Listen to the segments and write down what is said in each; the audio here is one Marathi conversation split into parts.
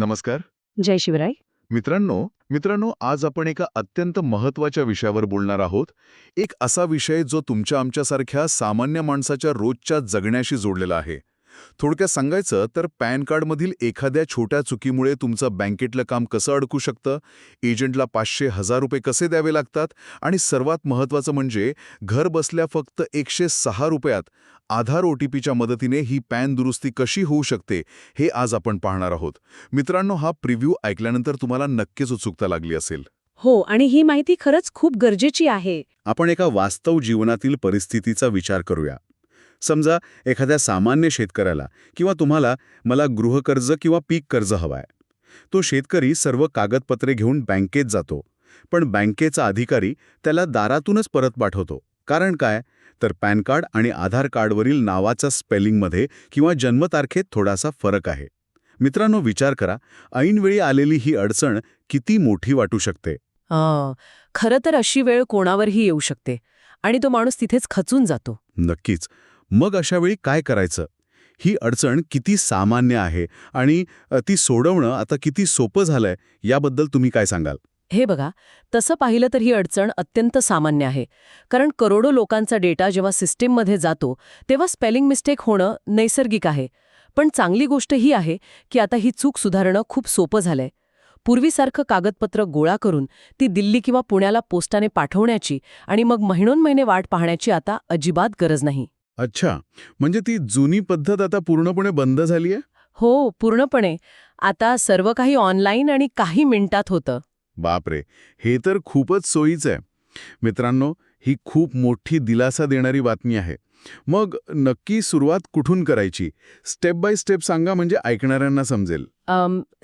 नमस्कार. जय शिवराय. मित्रांनो मित्रांनो आज आपण एका अत्यंत महत्त्वाच्या विषयावर बोलणार आहोत. एक असा विषय जो तुमच्या आमच्यासारख्या सामान्य माणसाच्या रोजच्या जगण्याशी जोडलेला आहे. थोडक्यात सांगायचं तर पॅन कार्डमधील एखाद्या छोट्या चुकीमुळे तुमचं बँकेतलं काम कसं अडकू शकतं, एजंटला 500,000 रुपये कसे द्यावे लागतात आणि सर्वात महत्त्वाचं म्हणजे घर बसल्या फक्त 106 रुपयात आधार OTPच्या मदतीने ही पॅन दुरुस्ती कशी होऊ शकते, हे आज आपण पाहणार आहोत. मित्रांनो, हा प्रिव्ह्यू ऐकल्यानंतर तुम्हाला नक्कीच उत्सुकता लागली असेल. हो, आणि ही माहिती खरंच खूप गरजेची आहे. आपण एका वास्तव जीवनातील परिस्थितीचा विचार करूया. समजा एखाद्या सामान्य शेतकऱ्याला किंवा तुम्हाला मला गृहकर्ज किंवा पीक कर्ज हवाय. तो शेतकरी सर्व कागदपत्रे घेऊन बँकेत जातो, पण बँकेचा अधिकारी त्याला दारातूनच परत पाठवतो. कारण काय? तर पॅन कार्ड आणि आधार कार्डवरील नावाच्या स्पेलिंगमध्ये किंवा जन्मतारखेत थोडासा फरक आहे. मित्रांनो, विचार करा, ऐनवेळी आलेली ही अडचण किती मोठी वाटू शकते. खरं तर अशी वेळ कोणावरही येऊ शकते आणि तो माणूस तिथेच खचून जातो. नक्कीच. मग अशा वेळी काय करायचं? ही अडचण किती सामान्य आहे आणि ती सोडवणं आता किती सोपं झालंय, याबद्दल तुम्ही काय सांगाल? हे बघा, तसं पाहिलं तर ही अडचण अत्यंत सामान्य आहे. कारण करोडो लोकांचा डेटा जेव्हा सिस्टीममध्ये जातो तेव्हा स्पेलिंग मिस्टेक होणं नैसर्गिक आहे. पण चांगली गोष्ट ही आहे की आता ही चूक सुधारणं खूप सोपं झालंय. पूर्वीसारखं कागदपत्र गोळा करून ती दिल्ली किंवा पुण्याला पोस्टाने पाठवण्याची आणि मग महिनोन्महिने वाट पाहण्याची आता अजिबात गरज नाही. अच्छा, म्हणजे ती जुनी पद्धत आता पूर्णपणे बंद झालीय? हो, पूर्णपणे. आता सर्व काही ऑनलाईन आणि काही मिनिटात होतं. बापरे, हे तर खूपच सोयीचं आहे. मित्रांनो, ही खूप मोठी दिलासा देणारी बातमी आहे. मग नक्की सुरुवात कुठून करायची? स्टेप बाय स्टेप सांगा, म्हणजे ऐकणाऱ्यांना समजेल.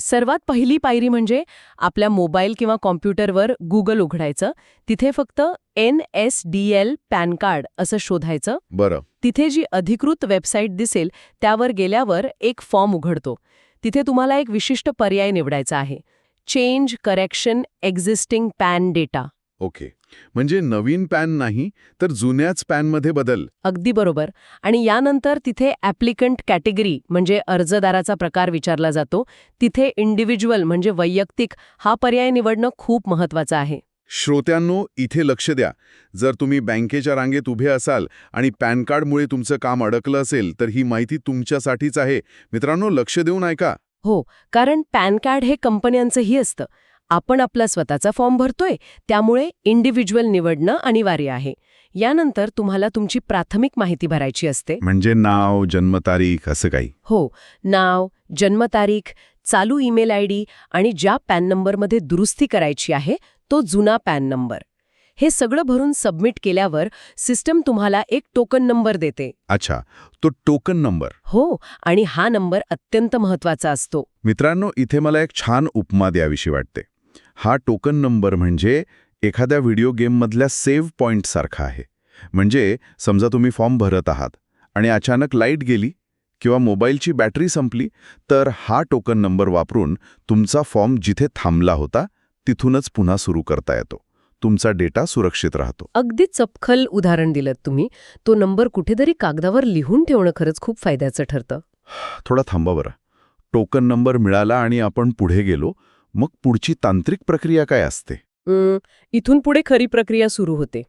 सर्वात पहिली पायरी म्हणजे आपल्या मोबाईल किंवा कॉम्प्युटरवर Google उघडायचं. तिथे फक्त NSDL पॅन कार्ड असं शोधायचं. बरं. तिथे जी अधिकृत वेबसाईट दिसेल त्यावर गेल्यावर एक फॉर्म उघडतो. तिथे तुम्हाला एक विशिष्ट पर्याय निवडायचा आहे, change correction existing pan data. Okay, म्हणजे नवीन पॅन नाही तर जुन्याच पॅनमध्ये बदल. अगदी बरोबर. आणि यानंतर तिथे ॲप्लिकंट कॅटेगरी म्हणजे अर्जदाराचा प्रकार विचारला जातो. तिथे इंडिव्हिज्युअल म्हणजे वैयक्तिक हा पर्याय निवडणं खूप महत्त्वाचं आहे. श्रोत्यांनो, इथे लक्ष द्या. जर तुम्ही बँकेच्या रांगेत उभे असाल आणि पॅन कार्डमुळे तुमचं काम अडकलं असेल तर ही माहिती तुमच्यासाठीच आहे. मित्रांनो, लक्ष देऊन ऐका. हो, कारण पॅन कार्ड हे कंपन्यांचंही असतं. आपण आपला स्वतःचा फॉर्म भरतोय, त्यामुळे इंडिव्हिज्युअल निवडणं अनिवार्य आहे. यानंतर तुम्हाला तुमची प्राथमिक माहिती भरायची असते. म्हणजे नाव, जन्मतारीख असं काही? हो, नाव, जन्मतारीख, चालू ईमेल ID आणि ज्या पॅन नंबरमध्ये दुरुस्ती करायची आहे तो जुना पॅन नंबर. हे सगळं भरून सबमिट केल्यावर सिस्टम तुम्हाला एक टोकन नंबर देते. अच्छा, तो टोकन नंबर. हो, आणि हा नंबर अत्यंत महत्त्वाचा असतो. मित्रांनो, इथे मला एक छान उपमा द्यावीशी वाटते. हा टोकन नंबर म्हणजे एखाद्या व्हिडिओ गेममधल्या सेव्ह पॉइंट सारखा आहे. म्हणजे समजा तुम्ही फॉर्म भरत आहात आणि अचानक लाईट गेली किंवा मोबाईलची बॅटरी संपली, तर हा टोकन नंबर वापरून तुमचा फॉर्म जिथे थांबला होता तिथूनच पुन्हा सुरू करता येतो. तुमचा डेटा सुरक्षित राहतो. अगदी चपखल उदाहरण दिलं तुम्ही. तो नंबर कुठेतरी कागदावर लिहून ठेवणं खरंच खूप फायद्याचं ठरतं. थोडा थांबा बरं. टोकन नंबर मिळाला आणि आपण पुढे गेलो, मग पुढची तांत्रिक प्रक्रिया काय असते? इथून पुढे खरी प्रक्रिया सुरू होते.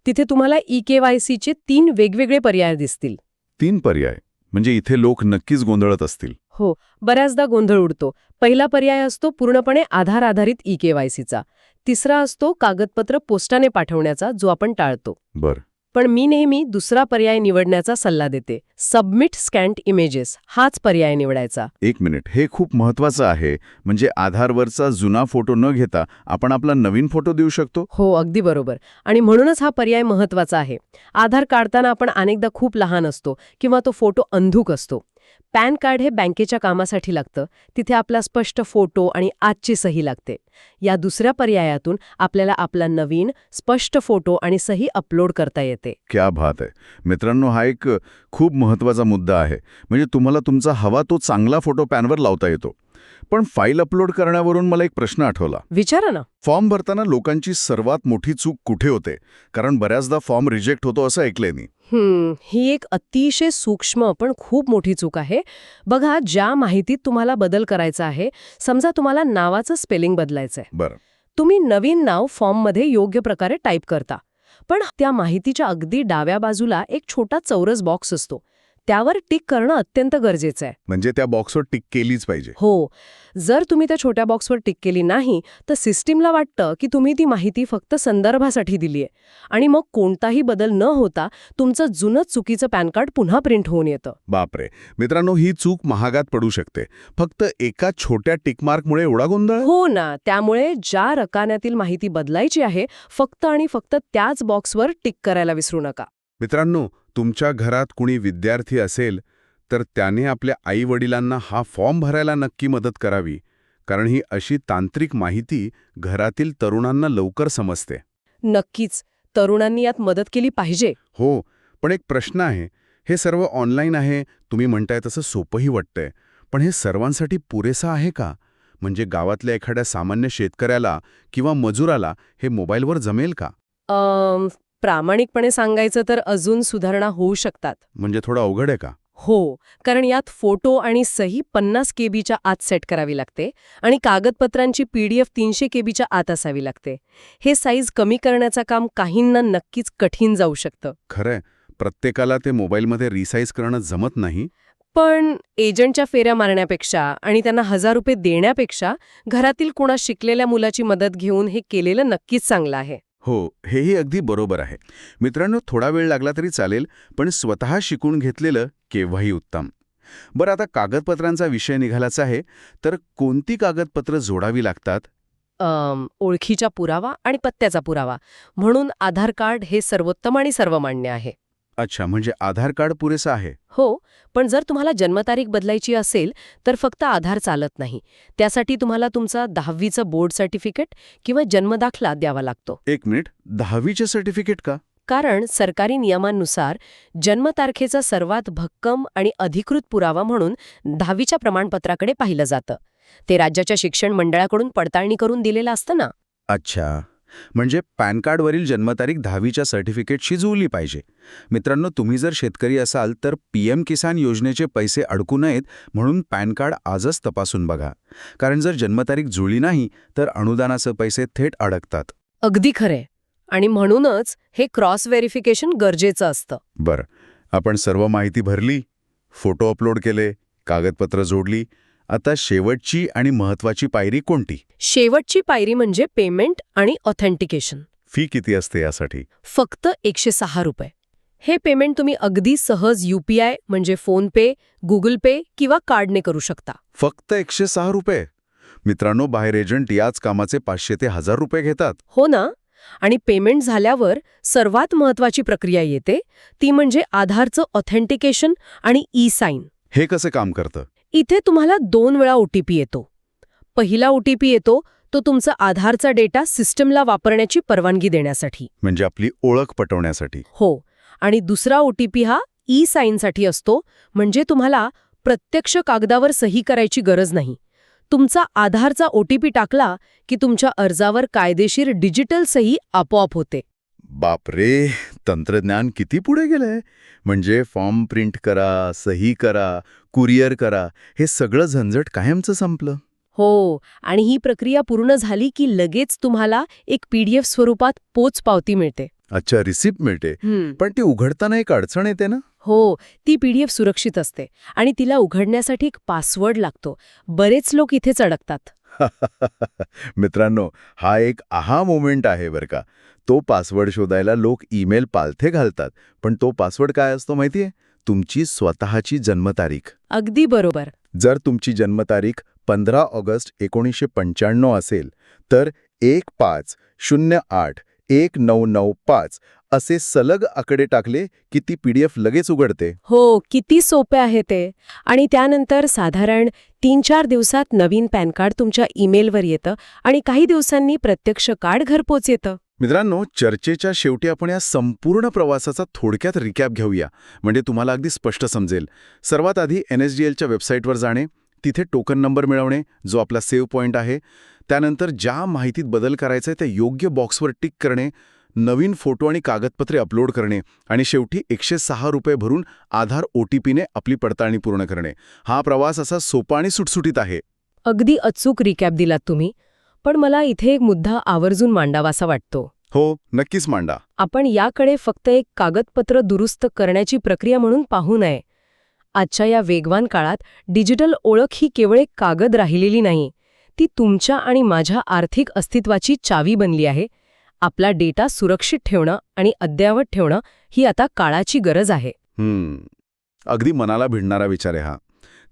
तिथे तुम्हाला eKYCचे 3 वेगवेगळे पर्याय दिसतील. 3 पर्याय? म्हणजे इथे लोक नक्कीच गोंधळत असतील. हो, बऱ्याचदा गोंधळ उडतो. पहिला पर्याय असतो पूर्णपणे आधार आधारित eKYCचा. तिसरा असतो कागदपत्र पोस्टाने पाठवण्याचा, जो आपण टाळतो. बरं. पण मी नेहमी दुसरा पर्याय निवडण्याचा सल्ला देते. सबमिट स्कॅन्ड इमेजेस हाच पर्याय निवडायचा. 1 मिनिट, हे खूप महत्वाचं आहे. म्हणजे आधारवरचा जुना फोटो न घेता आपण आपला नवीन फोटो देऊ शकतो? हो, अगदी बरोबर. आणि म्हणूनच हा पर्याय महत्त्वाचा आहे. आधार काढताना आपण अनेकदा खूप लहान असतो किंवा तो फोटो अंधुक असतो. पॅन कार्ड हे बँकेच्या कामासाठी लागतं. तिथे आपला स्पष्ट फोटो आणि आजची सही लागते. या दुसऱ्या पर्यायातून आपल्याला आपला नवीन स्पष्ट फोटो आणि सही अपलोड करता येते. क्या बात आहे. मित्रांनो, हा एक खूप महत्वाचा मुद्दा आहे. म्हणजे तुम्हाला तुमचा हवा तो चांगला फोटो पॅनवर लावता येतो. पण फाईल अपलोड करण्यावरून मला एक प्रश्न आठवला. विचारा ना. फॉर्म भरताना लोकांची सर्वात मोठी चूक कुठे होते? कारण बऱ्याचदा फॉर्म रिजेक्ट होतो असं ऐकलंय मी. ही एक अतिशय सूक्ष्म पण खूप मोठी चूक आहे. बघा, ज्या माहितीत तुम्हाला बदल करायचा आहे, समजा तुम्हाला नावाचं स्पेलिंग बदलायचंय. बरं. तुम्ही नवीन नाव फॉर्ममध्ये योग्य प्रकारे टाईप करता. पण त्या माहितीच्या अगदी डाव्या बाजूला एक छोटा चौरस बॉक्स असतो. त्यावर टिक करणं अत्यंत गरजेचं आहे. म्हणजे त्या बॉक्सवर टिक केलीच पाहिजे. हो. जर तुम्ही त्या छोट्या बॉक्सवर टिक केली नाही, तर सिस्टीमला वाटतं की तुम्ही ती माहिती फक्त संदर्भासाठी दिलीये. आणि मग कोणताही बदल न होता तुमचं जुनंच चुकीचं पॅन कार्ड पुन्हा प्रिंट होऊन येतं. बापरे. मित्रांनो, ही चूक महागात पडू शकते. फक्त एका छोट्या टिकमार्कमुळे एवढा गोंधळ? हो ना. त्यामुळे ज्या रकान्यातील माहिती बदलायची आहे, फक्त आणि फक्त त्याच बॉक्सवर टिक करायला विसरू नका. मित्रांनो, तुमच्या घरात कुणी विद्यार्थी असेल तर त्याने आपल्या आई-वडिलांना हा फॉर्म भरायला नक्की मदत करावी, कारण ही अशी तांत्रिक माहिती घरातील तरुणांना लवकर समजते. नक्कीच. तरुणांनी यात मदत केली पाहिजे. हो, पण एक प्रश्न आहे. हे सर्व ऑनलाईन आहे, तुम्ही म्हणताय तसं सोपंही वाटतंय. पण हे सर्वांसाठी पुरेसं आहे का? म्हणजे गावातल्या एखाद्या सामान्य शेतकऱ्याला किंवा मजुराला हे मोबाईलवर जमेल का? प्रामाणिकपणे सांगायचं तर अजून सुधारणा होऊ शकतात. म्हणजे थोडं अवघड आहे का? हो, कारण यात फोटो आणि सही 50 केबीच्या आत सेट करावी लागते आणि कागदपत्रांची PDF 300 केबीच्या आत असावी लागते. हे साईज कमी करण्याचं काम काहींना नक्कीच कठीण जाऊ शकतं. खरंय, प्रत्येकाला ते मोबाईलमध्ये रिसाईज करणं जमत नाही. पण एजंटच्या फेऱ्या मारण्यापेक्षा आणि त्यांना ₹1000 देण्यापेक्षा घरातील कोणा शिकलेल्या मुलाची मदत घेऊन हे केलेलं नक्कीच चांगलं आहे. हो, हेही अगदी बरोबर आहे. मित्रांनो, थोडा वेळ लागला तरी चालेल, पण स्वतः शिकून घेतलेलं केव्हाही उत्तम. बरं, आता कागदपत्रांचा विषय निघालाच आहे, तर कोणती कागदपत्र जोडावी लागतात? ओळखीचा पुरावा आणि पत्त्याचा पुरावा म्हणून आधार कार्ड हे सर्वोत्तम आणि सर्वमान्य आहे. अच्छा, म्हणजे आधार कार्ड पुरेसं आहे. हो, पण जर तुम्हाला जन्मतारीख बदलायची असेल तर फक्त आधार चालत नाही. त्यासाठी तुम्हाला तुमचा 10वीचं बोर्ड सर्टिफिकेट किंवा जन्मदाखला द्यावा लागतो. 1 मिनिट, 10वीचे सर्टिफिकेट का? कारण सरकारी नियमांनुसार जन्मतारखेचा सर्वात भक्कम आणि अधिकृत पुरावा म्हणून 10वीच्या प्रमाणपत्राकडे पाहिलं जातं. ते राज्याच्या शिक्षण मंडळाकडून पडताळणी करून दिलेलं असतं ना. अच्छा, म्हणजे पॅन कार्डवरील जन्मतारीख 10वीच्या सर्टिफिकेटशी जुळली पाहिजे. मित्रांनो, तुम्ही जर शेतकरी असाल तर PM किसान योजनेचे पैसे अडकू नयेत म्हणून पॅन कार्ड आजच तपासून बघा. कारण जर जन्मतारीख जुळली नाही तर अनुदानाचे पैसे थेट अडकतात. अगदी खरे. आणि म्हणूनच हे क्रॉस व्हेरिफिकेशन गरजेचं असतं. बरं, आपण सर्व माहिती भरली, फोटो अपलोड केले, कागदपत्र जोडली. आता शेवटची आणि महत्त्वाची पायरी कोणती? शेवटची पायरी म्हणजे पेमेंट आणि ऑथेंटिकेशन. फी किती असते यासाठी? फक्त ₹106. हे पेमेंट तुम्ही अगदी सहज UPI म्हणजे फोनपे, गुगल पे किंवा कार्डने करू शकता. फक्त ₹106? मित्रांनो, बाहेर एजंट याच कामाचे 500 ते 1000 रुपये घेतात. हो ना. आणि पेमेंट झाल्यावर सर्वात महत्वाची प्रक्रिया येते, ती म्हणजे आधारचं ऑथेंटिकेशन आणि ई-साईन. हे कसं काम करतं? इथे तुम्हाला 2 वेळा OTP येतो. पहिला OTP येतो तो तुमचा आधारचा डेटा सिस्टमला वापरण्याची परवानगी देण्यासाठी. म्हणजे आपली ओळख पटवण्यासाठी. हो. आणि दुसरा OTP हा ई-साईनसाठी असतो, म्हणजे तुम्हाला प्रत्यक्ष कागदावर सही करायची गरज नाही. तुमचा आधारचा OTP टाकला की तुमच्या अर्जावर कायदेशीर डिजिटल सही आपोआप होते. बापरे, तंत्रज्ञान किती पुढे गेलंय. म्हणजे फॉर्म प्रिंट करा, सही करा, कुरिअर करा, हे सगळं झंझट कायमचं संपलं. हो. आणि ही प्रक्रिया पूर्ण झाली की लगेच तुम्हाला एक PDF स्वरूपात पोचपावती मिळते. अच्छा, रिसिप्ट मिळते. पण ती उघडताना एक अडचण येते ना? हो, ती PDF सुरक्षित असते आणि तिला उघडण्यासाठी एक पासवर्ड लागतो. बरेच लोक इथेच अडकतात. मित्रांनो, हा एक आहा मोमेंट आहे बरं का. तो पासवर्ड शोधायला लोक ईमेल पालथे घालतात, पण तो पासवर्ड काय असतो माहितीये? तुमची स्वतःची जन्मतारीख. अगदी बरोबर. जर तुमची जन्मतारीख 15 ऑगस्ट 1995 असेल तर 15081995 असे सलग आकडे टाकले की ती PDF लगेच उघडते. हो, किती सोपे आहे ते. आणि त्यानंतर साधारण 3-4 दिवसात नवीन पॅन कार्ड तुमच्या ईमेलवर येतं आणि काही दिवसांनी प्रत्यक्ष कार्ड घरपोच येतं. मित्रांनो, चर्चेच्या शेवटी आपण या संपूर्ण प्रवासाचा थोडक्यात रिकॅप घेऊया, म्हणजे तुम्हाला अगदी स्पष्ट समजेल. सर्वात आधी NSDLच्या वेबसाईटवर जाणे, तिथे टोकन नंबर मिळवणे, जो आपला सेव्ह पॉइंट आहे. त्यानंतर ज्या माहितीत बदल करायचा आहे त्या योग्य बॉक्सवर टिक करणे, नवीन फोटो आणि कागदपत्रे अपलोड करणे आणि शेवटी 106 रुपये भरून आधार OTPने आपली पडताळणी पूर्ण करणे. हा प्रवास असा सोपा आणि सुटसुटीत आहे. अगदी अचूक रिकॅप दिलात तुम्ही. पण मला इथे एक मुद्दा आवर्जून मांडावासा वाटतो. हो, नक्कीच मांडा. आपण याकडे फक्त एक कागदपत्र दुरुस्त करण्याची प्रक्रिया म्हणून पाहू नये. आजच्या या वेगवान काळात डिजिटल ओळख ही केवळ एक कागद राहिलेली नाही. ती तुमच्या आणि माझ्या आर्थिक अस्तित्वाची चावी बनली आहे. आपला डेटा सुरक्षित ठेवणं आणि अद्ययावत ठेवणं ही आता काळाची गरज आहे. अगदी मनाला भिडणारा विचार आहे हा.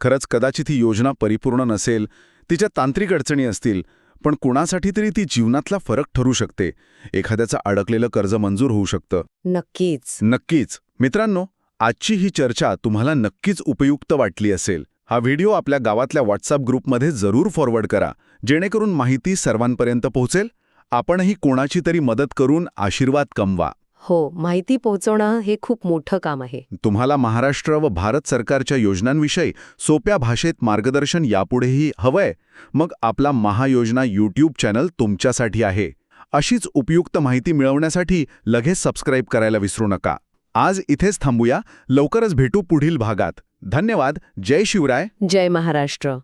खरंच कदाचित ही योजना परिपूर्ण नसेल, तिच्या तांत्रिक अडचणी असतील, पण कुणासाठी तरी ती जीवनातला फरक ठरू शकते. एखाद्याचं अडकलेलं कर्ज मंजूर होऊ शकतं. नक्कीच. नक्कीच. मित्रांनो, आजची ही चर्चा तुम्हाला नक्कीच उपयुक्त वाटली असेल. हा व्हिडिओ आपल्या गावातल्या व्हॉट्सअप ग्रुपमध्ये जरूर फॉरवर्ड करा, जेणेकरून माहिती सर्वांपर्यंत पोहोचेल. आपणही कोणाची तरी मदत करून आशीर्वाद कमवा. हो, माहिती पोहोचवणं हे खूप मोठं काम आहे. तुम्हाला महाराष्ट्र व भारत सरकारच्या योजनांविषयी सोप्या भाषेत मार्गदर्शन यापुढेही हवंय? मग आपला महायोजना YouTube चॅनल तुमच्यासाठी आहे. अशीच उपयुक्त माहिती मिळवण्यासाठी लगेच सबस्क्राईब करायला विसरू नका. आज इथेच थांबूया. लवकरच भेटू पुढील भागात. धन्यवाद. जय शिवराय. जय महाराष्ट्र.